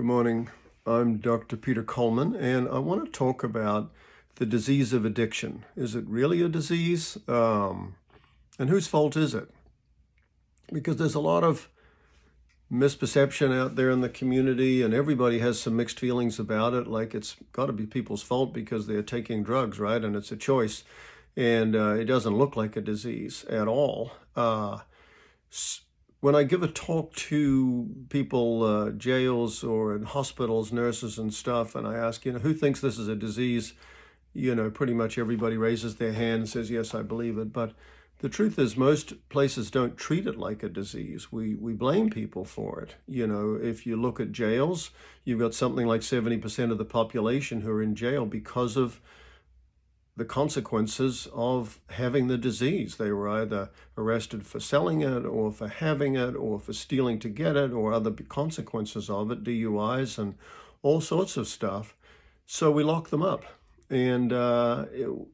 Good morning. I'm Dr. Peter Coleman, and I want to talk about the disease of addiction. Is it really a disease? And whose fault is it? Because there's a lot of misperception out there in the community, and everybody has some mixed feelings about it, like it's got to be people's fault because they're taking drugs, right? And it's a choice. And it doesn't look like a disease at all. When I give a talk to people, jails or in hospitals, nurses and stuff, and I ask, who thinks this is a disease? Pretty much everybody raises their hand and says, yes, I believe it. But the truth is most places don't treat it like a disease. We blame people for it. If you look at jails, you've got something like 70% of the population who are in jail because of the consequences of having the disease. They were either arrested for selling it or for having it or for stealing to get it or other consequences of it, DUIs and all sorts of stuff. So we lock them up. And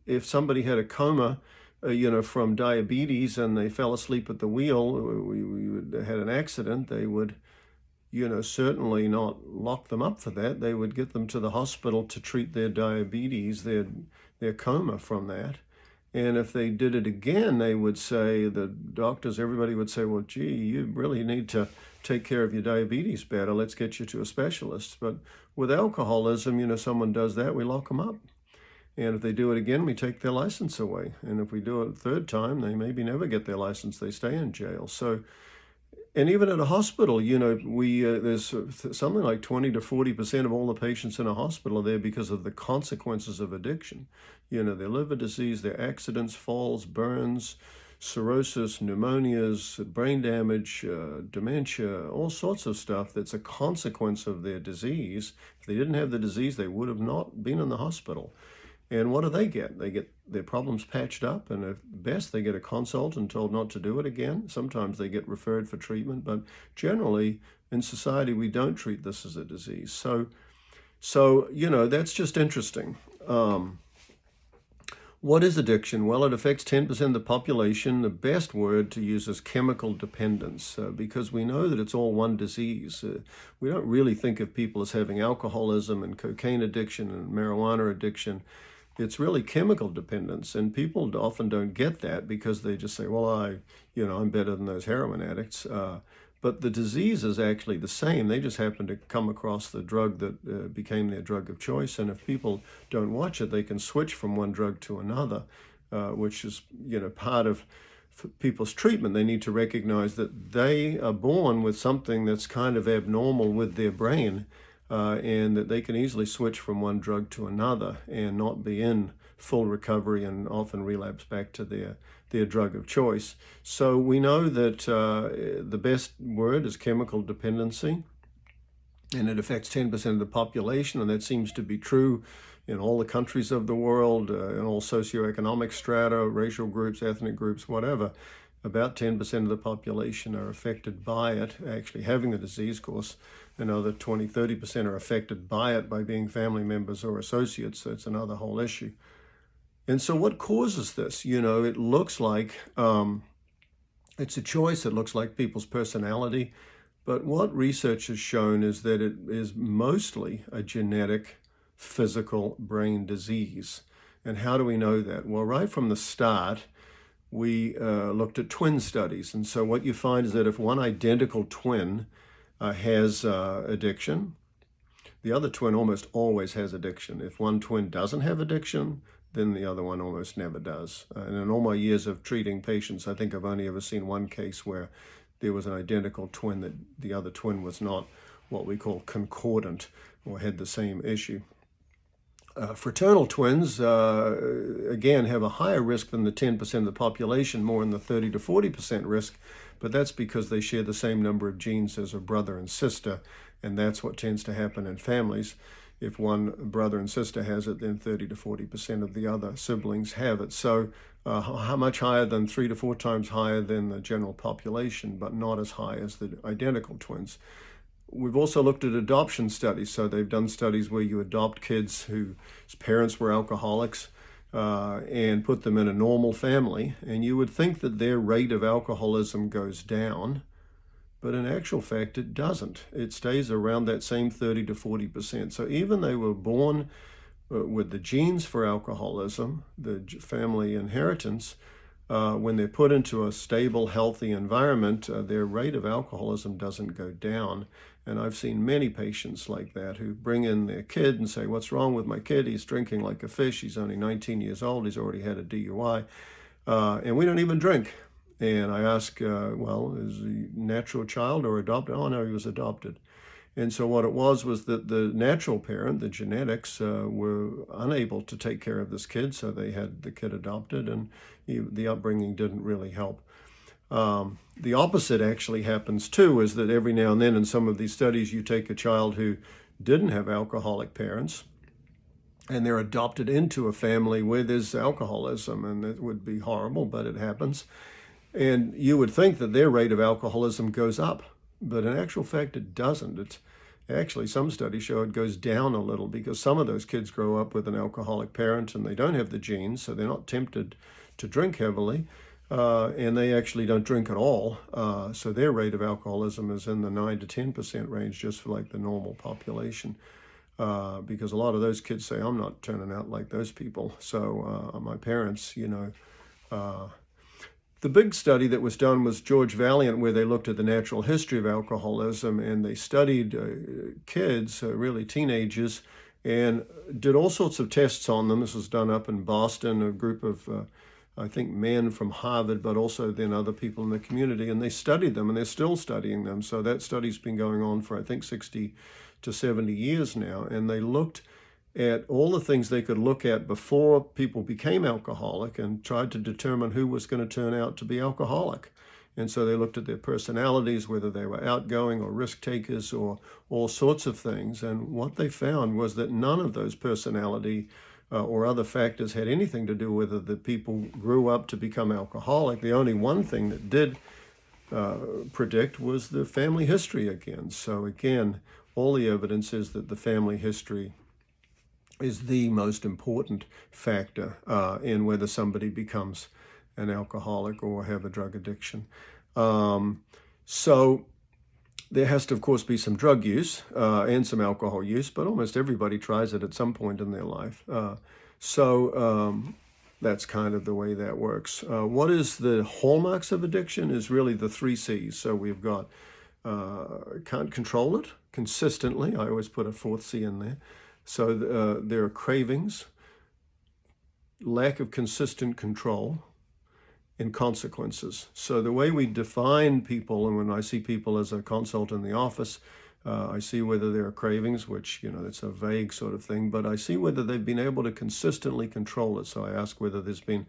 if somebody had a coma, from diabetes and they fell asleep at the wheel, we had an accident, they would certainly not lock them up for that. They would get them to the hospital to treat their diabetes, their coma from that. And if they did it again, they would say, the doctors, everybody would say, well, gee, you really need to take care of your diabetes better. Let's get you to a specialist. But with alcoholism, someone does that, we lock them up. And if they do it again, we take their license away. And if we do it a third time, they maybe never get their license. They stay in jail. So, and even at a hospital, there's something like 20 to 40% of all the patients in a hospital are there because of the consequences of addiction. Their liver disease, their accidents, falls, burns, cirrhosis, pneumonias, brain damage, dementia, all sorts of stuff that's a consequence of their disease. If they didn't have the disease, they would have not been in the hospital. And what do? They get their problems patched up, and at best they get a consult and told not to do it again. Sometimes they get referred for treatment, but generally in society we don't treat this as a disease. So that's just interesting. What is addiction? Well, it affects 10% of the population. The best word to use is chemical dependence, because we know that it's all one disease. We don't really think of people as having alcoholism and cocaine addiction and marijuana addiction. It's really chemical dependence, and people often don't get that because they just say, well, I'm better than those heroin addicts. But the disease is actually the same. They just happen to come across the drug that became their drug of choice. And if people don't watch it, they can switch from one drug to another, which is, part of people's treatment. They need to recognize that they are born with something that's kind of abnormal with their brain, and that they can easily switch from one drug to another and not be in full recovery and often relapse back to their drug of choice. So we know that the best word is chemical dependency, and it affects 10% of the population, and that seems to be true in all the countries of the world, in all socioeconomic strata, racial groups, ethnic groups, whatever. About 10% of the population are affected by it, actually having the disease. Of course, another 20, 30% are affected by it by being family members or associates. So it's another whole issue. And so what causes this? It looks like it's a choice. It looks like people's personality. But what research has shown is that it is mostly a genetic, physical brain disease. And how do we know that? Well, right from the start, we looked at twin studies. And so what you find is that if one identical twin has addiction, the other twin almost always has addiction. If one twin doesn't have addiction, then the other one almost never does. And in all my years of treating patients, I think I've only ever seen one case where there was an identical twin that the other twin was not what we call concordant or had the same issue. Fraternal twins, again, have a higher risk than the 10% of the population, more in the 30 to 40% risk, but that's because they share the same number of genes as a brother and sister, and that's what tends to happen in families. If one brother and sister has it, then 30 to 40% of the other siblings have it. So how much higher than 3 to 4 times higher than the general population, but not as high as the identical twins. We've also looked at adoption studies. So they've done studies where you adopt kids whose parents were alcoholics and put them in a normal family. And you would think that their rate of alcoholism goes down but in actual fact, it doesn't. It stays around that same 30 to 40%. So even they were born with the genes for alcoholism, the family inheritance, when they're put into a stable, healthy environment, their rate of alcoholism doesn't go down. And I've seen many patients like that who bring in their kid and say, "What's wrong with my kid? He's drinking like a fish. He's only 19 years old. He's already had a DUI. And we don't even drink." And I ask, well, is he natural child or adopted? Oh, no, he was adopted. And so what it was that the natural parent, the genetics, were unable to take care of this kid, so they had the kid adopted, and the upbringing didn't really help. The opposite actually happens too, is that every now and then in some of these studies, you take a child who didn't have alcoholic parents, and they're adopted into a family where there's alcoholism, and it would be horrible, but it happens. And you would think that their rate of alcoholism goes up, but in actual fact, it doesn't. It's actually, some studies show it goes down a little, because some of those kids grow up with an alcoholic parent and they don't have the genes, so they're not tempted to drink heavily, and they actually don't drink at all. So their rate of alcoholism is in the 9 to 10% range, just for like the normal population. Because a lot of those kids say, "I'm not turning out like those people." So my parents, the big study that was done was George Valiant, where they looked at the natural history of alcoholism, and they studied kids, really teenagers, and did all sorts of tests on them. This was done up in Boston, a group of, I think, men from Harvard, but also then other people in the community, and they studied them, and they're still studying them. So that study's been going on for, I think, 60 to 70 years now, and they looked at all the things they could look at before people became alcoholic and tried to determine who was going to turn out to be alcoholic. And so they looked at their personalities, whether they were outgoing or risk takers or all sorts of things. And what they found was that none of those personality or other factors had anything to do with whether the people grew up to become alcoholic. The only one thing that did predict was the family history again. So again, all the evidence is that the family history is the most important factor in whether somebody becomes an alcoholic or have a drug addiction. So there has to, of course, be some drug use and some alcohol use, but almost everybody tries it at some point in their life. So that's kind of the way that works. What is the hallmarks of addiction is really the 3 C's. So we've got can't control it consistently. I always put a 4th C in there. So there are cravings, lack of consistent control, and consequences. So the way we define people, and when I see people as a consult in the office, I see whether there are cravings, which, it's a vague sort of thing, but I see whether they've been able to consistently control it. So I ask whether there's been,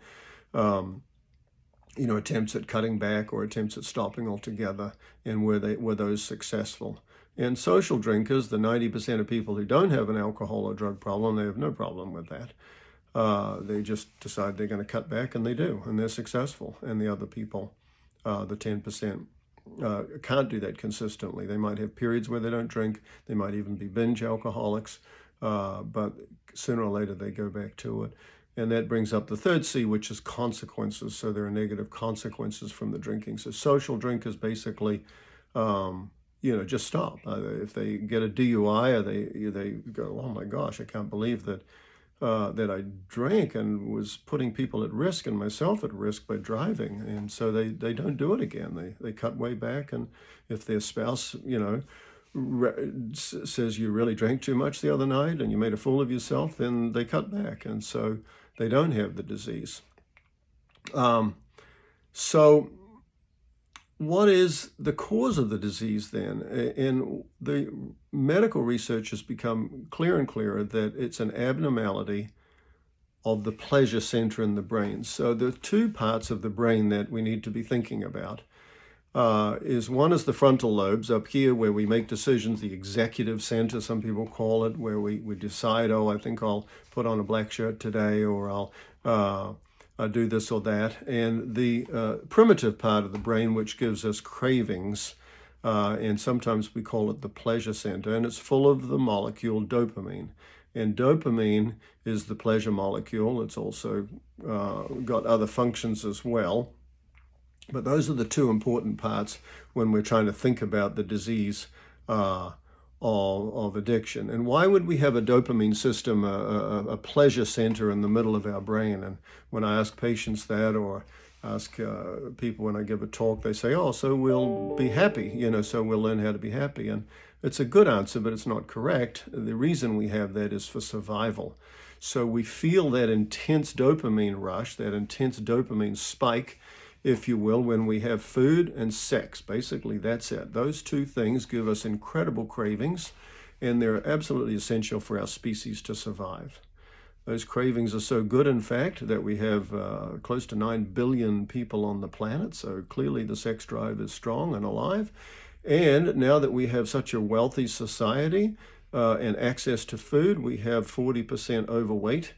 attempts at cutting back or attempts at stopping altogether, and were those successful. And social drinkers, the 90% of people who don't have an alcohol or drug problem, they have no problem with that. They just decide they're going to cut back, and they do, and they're successful. And the other people, the 10%, can't do that consistently. They might have periods where they don't drink. They might even be binge alcoholics, but sooner or later they go back to it. And that brings up the 3rd C, which is consequences. So there are negative consequences from the drinking. So social drinkers basically just stop. If they get a DUI, or they go, "Oh my gosh, I can't believe that I drank and was putting people at risk and myself at risk by driving." And so they don't do it again. They cut way back. And if their spouse, says you really drank too much the other night and you made a fool of yourself, then they cut back. And so they don't have the disease. So what is the cause of the disease then? And the medical research has become clearer and clearer that it's an abnormality of the pleasure center in the brain. So the 2 parts of the brain that we need to be thinking about one is the frontal lobes up here, where we make decisions, the executive center, some people call it, where we decide, I think I'll put on a black shirt today, or I'll do this or that. And the primitive part of the brain, which gives us cravings, and sometimes we call it the pleasure center, and it's full of the molecule dopamine. And dopamine is the pleasure molecule. It's also got other functions as well. But those are the two important parts when we're trying to think about the disease of addiction. And why would we have a dopamine system, a pleasure center in the middle of our brain? And when I ask patients that, or ask people when I give a talk, they say, oh, so we'll be happy, so we'll learn how to be happy. And it's a good answer, but it's not correct. The reason we have that is for survival. So we feel that intense dopamine rush, that intense dopamine spike, if you will, when we have food and sex. Basically, that's it. Those two things give us incredible cravings, and they're absolutely essential for our species to survive. Those cravings are so good, in fact, that we have close to 9 billion people on the planet, so clearly the sex drive is strong and alive. And now that we have such a wealthy society and access to food, we have 40% overweight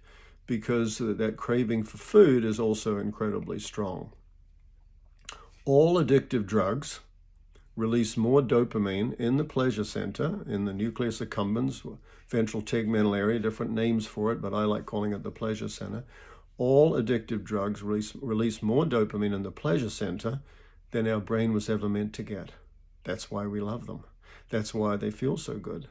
because that craving for food is also incredibly strong. All addictive drugs release more dopamine in the pleasure center, in the nucleus accumbens, ventral tegmental area, different names for it, but I like calling it the pleasure center. All addictive drugs release more dopamine in the pleasure center than our brain was ever meant to get. That's why we love them. That's why they feel so good.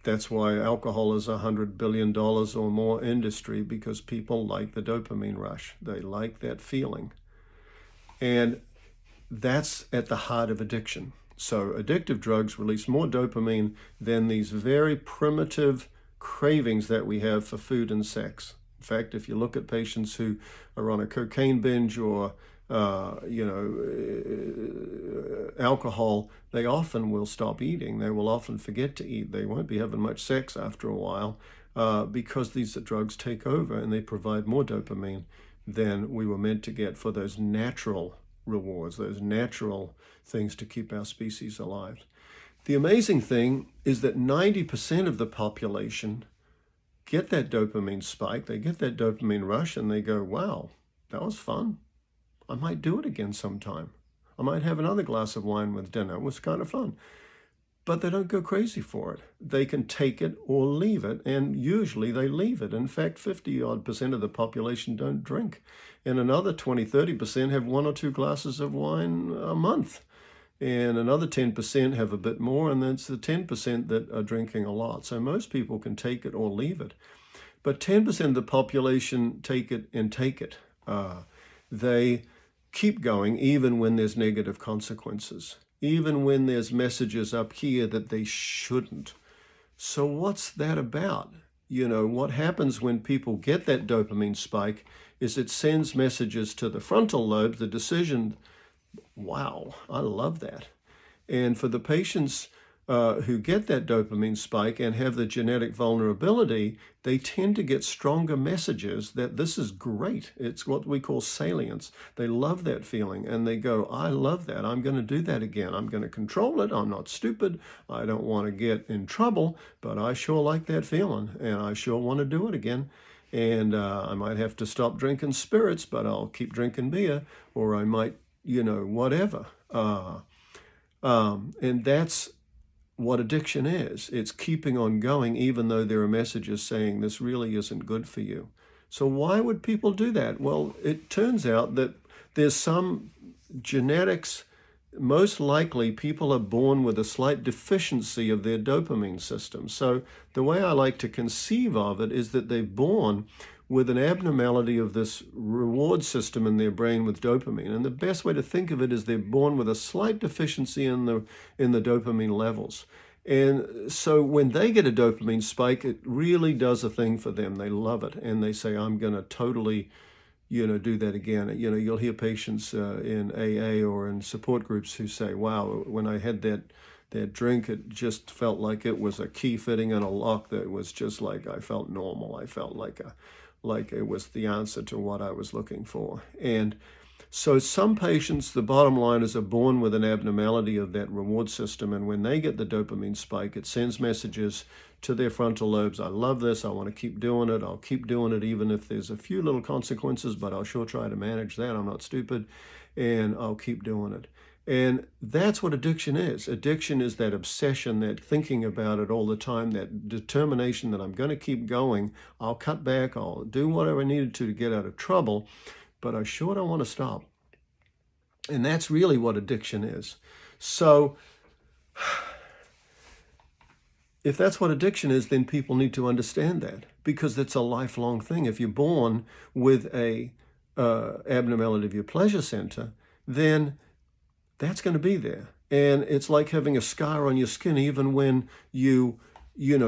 That's why alcohol is $100 billion or more industry, because people like the dopamine rush. They like that feeling. And that's at the heart of addiction. So addictive drugs release more dopamine than these very primitive cravings that we have for food and sex. In fact, if you look at patients who are on a cocaine binge or alcohol, they often will stop eating. They will often forget to eat. They won't be having much sex after a while because these drugs take over and they provide more dopamine than we were meant to get for those natural rewards, those natural things to keep our species alive. The amazing thing is that 90% of the population get that dopamine spike, they get that dopamine rush, and they go, wow, that was fun. I might do it again sometime. I might have another glass of wine with dinner. It was kind of fun. But they don't go crazy for it. They can take it or leave it, and usually they leave it. In fact, 50-odd% of the population don't drink, and another 20-30% have 1 or 2 glasses of wine a month, and another 10% have a bit more, and that's the 10% that are drinking a lot. So most people can take it or leave it, but 10% of the population take it and take it. They keep going even when there's negative consequences, even when there's messages up here that they shouldn't. So what's that about? What happens when people get that dopamine spike is it sends messages to the frontal lobe, the decision, wow, I love that. And for the patients who get that dopamine spike and have the genetic vulnerability, they tend to get stronger messages that this is great. It's what we call salience. They love that feeling and they go, I love that. I'm going to do that again. I'm going to control it. I'm not stupid. I don't want to get in trouble, but I sure like that feeling and I sure want to do it again. And I might have to stop drinking spirits, but I'll keep drinking beer, or I might, whatever. And that's what addiction is. It's keeping on going even though there are messages saying this really isn't good for you. So why would people do that? Well, it turns out that there's some genetics. Most likely people are born with a slight deficiency of their dopamine system. So the way I like to conceive of it is that they're born with an abnormality of this reward system in their brain with dopamine. And the best way to think of it is they're born with a slight deficiency in the dopamine levels. And so when they get a dopamine spike, it really does a thing for them. They love it. And they say, I'm going to totally, do that again. You'll hear patients in AA or in support groups who say, wow, when I had that drink, it just felt like it was a key fitting in a lock that was just like, I felt normal. I felt like it was the answer to what I was looking for. And so some patients, the bottom line is, are born with an abnormality of that reward system. And when they get the dopamine spike, it sends messages to their frontal lobes. I love this. I want to keep doing it. I'll keep doing it even if there's a few little consequences, but I'll sure try to manage that. I'm not stupid, and I'll keep doing it. And that's what addiction is. Addiction is that obsession, that thinking about it all the time, that determination that I'm going to keep going. I'll cut back. I'll do whatever I needed to get out of trouble, but I sure don't want to stop. And that's really what addiction is. So if that's what addiction is, then people need to understand that, because it's a lifelong thing. If you're born with a abnormality of your pleasure center, then that's going to be there. And it's like having a scar on your skin. Even when you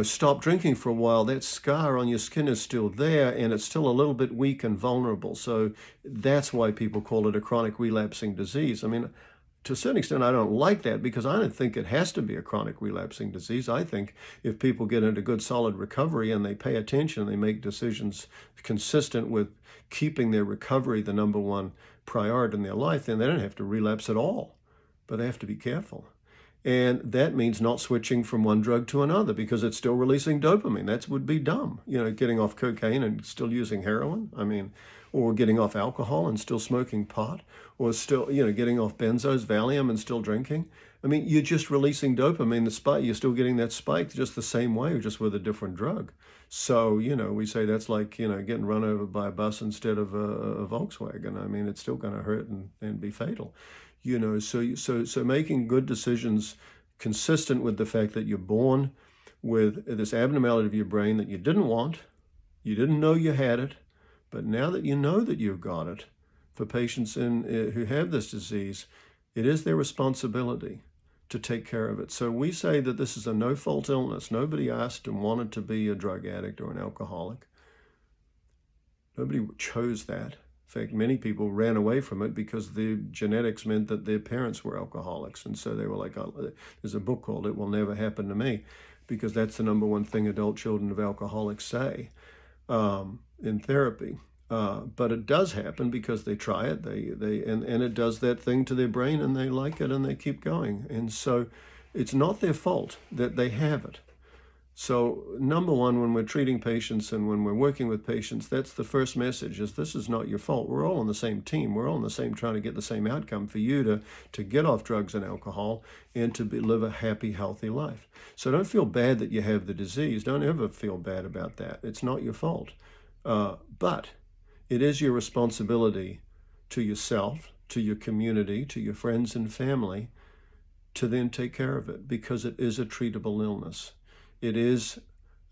stop drinking for a while, that scar on your skin is still there, and it's still a little bit weak and vulnerable. So that's why people call it a chronic relapsing disease. I mean, to a certain extent, I don't like that, because I don't think it has to be a chronic relapsing disease. I think if people get into good, solid recovery and they pay attention, they make decisions consistent with keeping their recovery the number one priority in their life, then they don't have to relapse at all. But they have to be careful. And that means not switching from one drug to another, because it's still releasing dopamine. That would be dumb. Getting off cocaine and still using heroin. I mean, or getting off alcohol and still smoking pot, or still, getting off benzos, Valium, and still drinking. I mean, you're just releasing dopamine, the spike. You're still getting that spike just the same way, just with a different drug. So, we say that's like, getting run over by a bus instead of a Volkswagen. I mean, it's still going to hurt and be fatal. So making good decisions consistent with the fact that you're born with this abnormality of your brain that you didn't want, you didn't know you had it, but now that you know that you've got it, for patients who have this disease, it is their responsibility to take care of it. So we say that this is a no-fault illness. Nobody asked and wanted to be a drug addict or an alcoholic. Nobody chose that. In fact, many people ran away from it because the genetics meant that their parents were alcoholics. And so they were like, oh, there's a book called It Will Never Happen to Me, because that's the number one thing adult children of alcoholics say in therapy. But it does happen because they try it, and it does that thing to their brain, and they like it, and they keep going. And so it's not their fault that they have it. So number one, when we're treating patients and when we're working with patients, that's the first message, is this is not your fault. We're all on the same team. We're all on the same, trying to get the same outcome for you to get off drugs and alcohol and to live a happy, healthy life. So don't feel bad that you have the disease. Don't ever feel bad about that. It's not your fault. But it is your responsibility to yourself, to your community, to your friends and family, to then take care of it, because it is a treatable illness. It is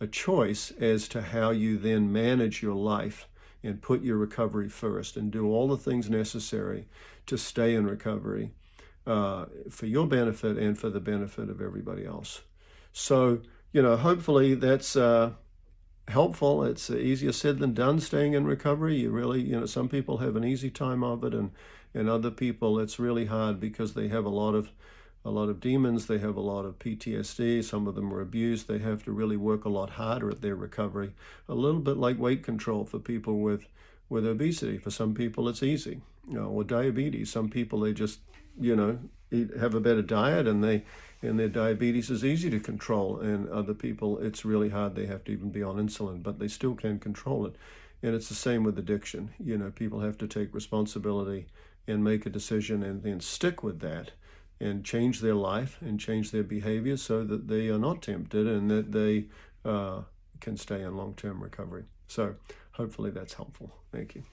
a choice as to how you then manage your life and put your recovery first and do all the things necessary to stay in recovery for your benefit and for the benefit of everybody else. So, hopefully that's helpful. It's easier said than done, staying in recovery. You really, some people have an easy time of it, and other people it's really hard because they have a lot of demons, they have a lot of PTSD, some of them are abused. They have to really work a lot harder at their recovery. A little bit like weight control for people with obesity. For some people it's easy, or diabetes. Some people, they just, have a better diet, and their diabetes is easy to control. And other people, it's really hard. They have to even be on insulin, but they still can control it. And it's the same with addiction. People have to take responsibility and make a decision and then stick with that and change their life and change their behavior so that they are not tempted and that they can stay in long-term recovery. So hopefully that's helpful. Thank you.